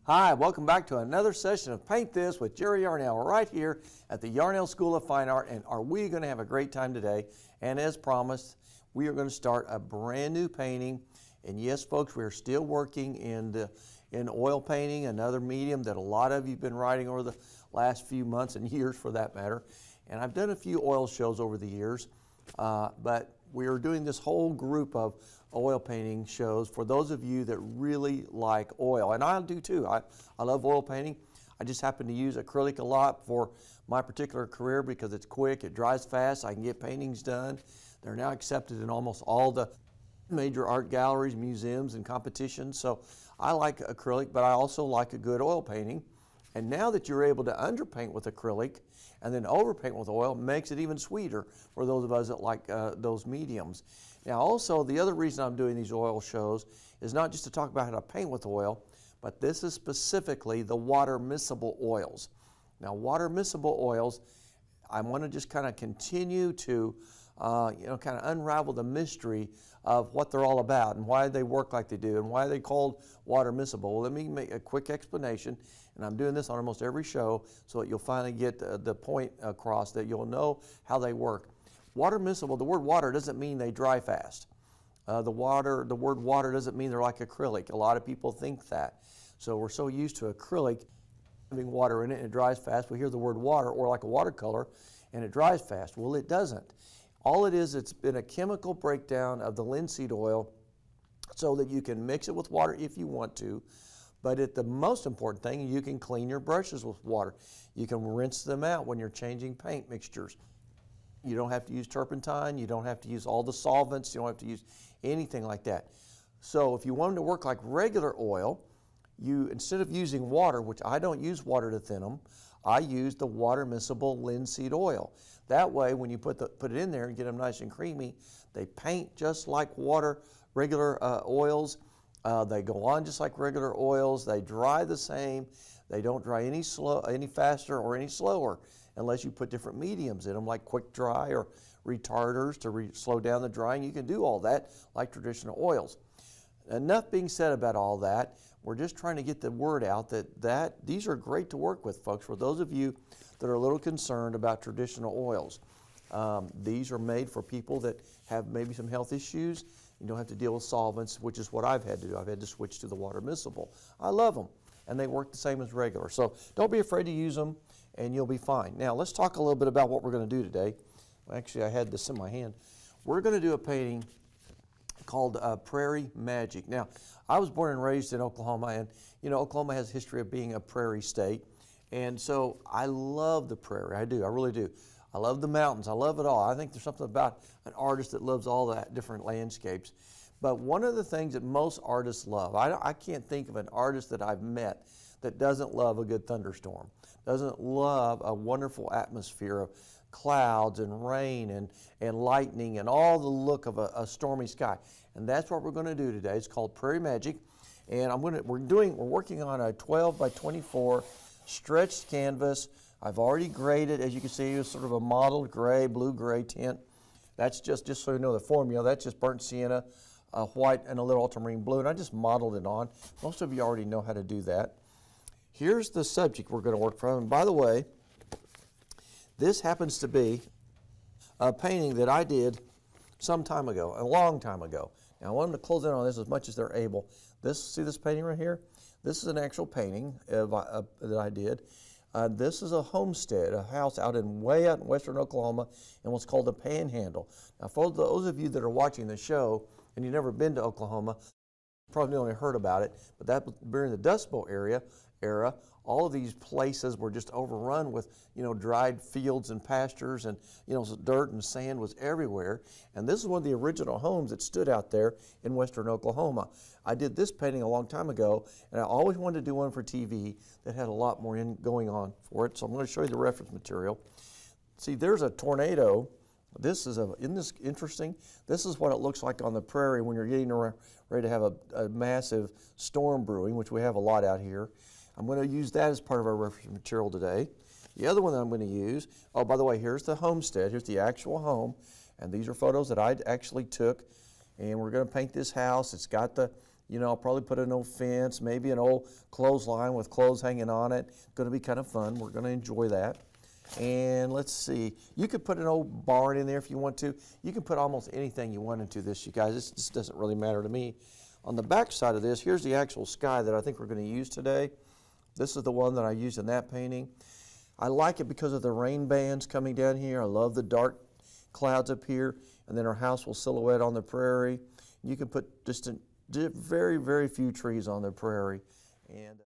Hi, welcome back to another session of Paint This with Jerry Yarnell right here at the Yarnell School of Fine Art. And are we going to have a great time today? And as promised, we are going to start a brand new painting. And yes, folks, we're still working in oil painting, another medium that a lot of you have been writing over the last few months and years for that matter. And I've done a few oil shows over the years, but we are doing this whole group of oil painting shows for those of you that really like oil, and I do too. I love oil painting. I just happen to use acrylic a lot for my particular career because it's quick, it dries fast, I can get paintings done. They're now accepted in almost all the major art galleries, museums, and competitions. So I like acrylic, but I also like a good oil painting. And now that you're able to underpaint with acrylic and then overpaint with oil, makes it even sweeter for those of us that like those mediums. Now also, the other reason I'm doing these oil shows is not just to talk about how to paint with oil, but this is specifically the water miscible oils. Now water miscible oils, I want to just kind of continue to kind of unravel the mystery of what they're all about and why they work like they do and why they're called water miscible. Well, let me make a quick explanation, and I'm doing this on almost every show so that you'll finally get the point across, that you'll know how they work. Water miscible, the word water doesn't mean they dry fast. The word water doesn't mean they're like acrylic. A lot of people think that. So we're so used to acrylic having water in it and it dries fast. We hear the word water, or like a watercolor, and it dries fast. Well, it doesn't. All it is, it's been a chemical breakdown of the linseed oil so that you can mix it with water if you want to. But the most important thing, you can clean your brushes with water. You can rinse them out when you're changing paint mixtures. You don't have to use turpentine, you don't have to use all the solvents, you don't have to use anything like that. So if you want them to work like regular oil, instead of using water, which I don't use water to thin them, I use the water miscible linseed oil. That way, when you put it in there and get them nice and creamy, they paint just like regular oils. They go on just like regular oils. They dry the same. They don't dry any faster or any slower unless you put different mediums in them, like quick dry or retarders to slow down the drying. You can do all that like traditional oils. Enough being said about all that. We're just trying to get the word out that these are great to work with, folks, for those of you that are a little concerned about traditional oils. These are made for people that have maybe some health issues. You don't have to deal with solvents, which is what I've had to do. I've had to switch to the water miscible. I love them, and they work the same as regular. So don't be afraid to use them, and you'll be fine. Now let's talk a little bit about what we're going to do today. Actually, I had this in my hand. We're going to do a painting called Prairie Magic. Now, I was born and raised in Oklahoma, and you know, Oklahoma has a history of being a prairie state, and so I love the prairie. I do, I really do. I love the mountains. I love it all. I think there's something about an artist that loves all that different landscapes. But one of the things that most artists love, I can't think of an artist that I've met that doesn't love a good thunderstorm, doesn't love a wonderful atmosphere of clouds and rain and lightning and all the look of a stormy sky. And that's what we're going to do today. It's called Prairie Magic, and we're working on a 12 by 24 stretched canvas. I've already graded, as you can see, it's sort of a mottled gray, blue-gray tint. That's just so you know the formula, that's just burnt sienna, white, and a little ultramarine blue, and I just modeled it on. Most of you already know how to do that. Here's the subject we're going to work from, and by the way, this happens to be a painting that I did some time ago, a long time ago. Now I want them to close in on this as much as they're able. See this painting right here? This is an actual painting that I did. This is a homestead, a house way out in western Oklahoma in what's called the Panhandle. Now for those of you that are watching the show and you've never been to Oklahoma, probably only heard about it, but that during the Dust Bowl era, all of these places were just overrun with, dried fields and pastures, and, dirt and sand was everywhere. And this is one of the original homes that stood out there in western Oklahoma. I did this painting a long time ago, and I always wanted to do one for TV that had a lot more going on for it. So I'm going to show you the reference material. See, there's a tornado. Isn't this interesting? This is what it looks like on the prairie when you're getting ready to have a massive storm brewing, which we have a lot out here. I'm going to use that as part of our reference material today. The other one that I'm going to use, oh, by the way, here's the homestead. Here's the actual home. And these are photos that I actually took. And we're going to paint this house. It's got the You know, I'll probably put an old fence, maybe an old clothesline with clothes hanging on it. Going to be kind of fun. We're going to enjoy that. And let's see, you could put an old barn in there if you want to. You can put almost anything you want into this, you guys. This doesn't really matter to me. On the back side of this, here's the actual sky that I think we're going to use today. This is the one that I used in that painting. I like it because of the rain bands coming down here. I love the dark clouds up here, and then our house will silhouette on the prairie. You can put just very, very few trees on the prairie. And